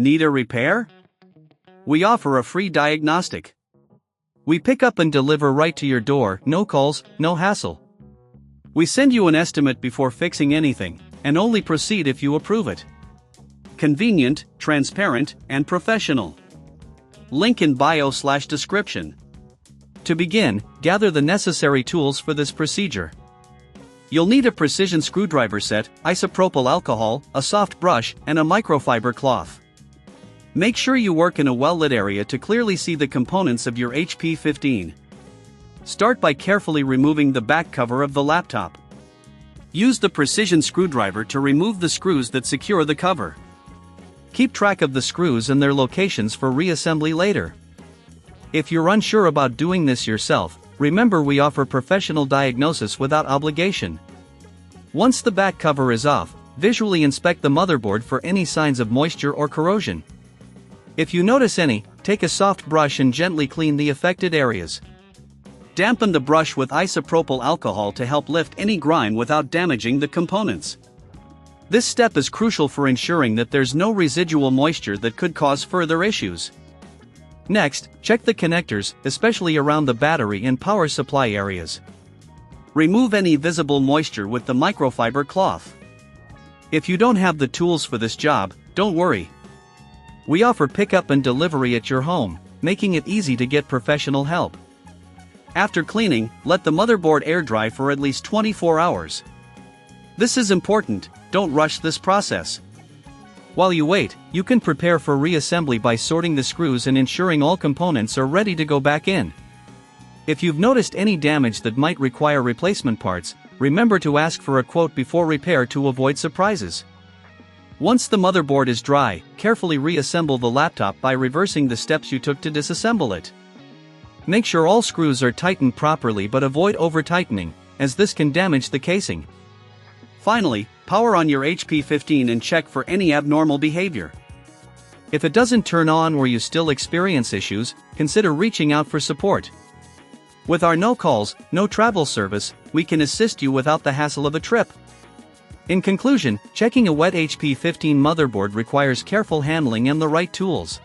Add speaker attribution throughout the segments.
Speaker 1: Need a repair? We offer a free diagnostic. We pick up and deliver right to your door, no calls, no hassle. We send you an estimate before fixing anything, and only proceed if you approve it. Convenient, transparent, and professional. Link in bio/description. To begin, gather the necessary tools for this procedure. You'll need a precision screwdriver set, isopropyl alcohol, a soft brush, and a microfiber cloth. Make sure you work in a well-lit area to clearly see the components of your HP 15. Start by carefully removing the back cover of the laptop. Use the precision screwdriver to remove the screws that secure the cover. Keep track of the screws and their locations for reassembly later. If you're unsure about doing this yourself, remember we offer professional diagnosis without obligation. Once the back cover is off, visually inspect the motherboard for any signs of moisture or corrosion. If you notice any, take a soft brush and gently clean the affected areas. Dampen the brush with isopropyl alcohol to help lift any grime without damaging the components. This step is crucial for ensuring that there's no residual moisture that could cause further issues. Next, check the connectors, especially around the battery and power supply areas. Remove any visible moisture with the microfiber cloth. If you don't have the tools for this job, don't worry. We offer pickup and delivery at your home, making it easy to get professional help. After cleaning, let the motherboard air dry for at least 24 hours. This is important, don't rush this process. While you wait, you can prepare for reassembly by sorting the screws and ensuring all components are ready to go back in. If you've noticed any damage that might require replacement parts, remember to ask for a quote before repair to avoid surprises. Once the motherboard is dry, carefully reassemble the laptop by reversing the steps you took to disassemble it. Make sure all screws are tightened properly but avoid over-tightening, as this can damage the casing. Finally, power on your HP 15 and check for any abnormal behavior. If it doesn't turn on or you still experience issues, consider reaching out for support. With our no calls, no travel service, we can assist you without the hassle of a trip. In conclusion, checking a wet HP 15 motherboard requires careful handling and the right tools.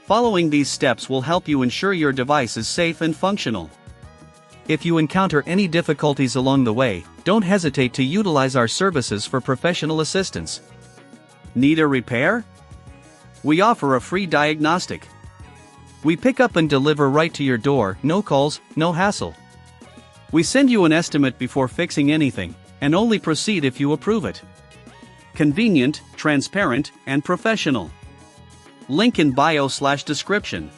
Speaker 1: Following these steps will help you ensure your device is safe and functional. If you encounter any difficulties along the way, don't hesitate to utilize our services for professional assistance. Need a repair? We offer a free diagnostic. We pick up and deliver right to your door, no calls, no hassle. We send you an estimate before fixing anything, and only proceed if you approve it. Convenient, transparent, and professional. Link in bio/description.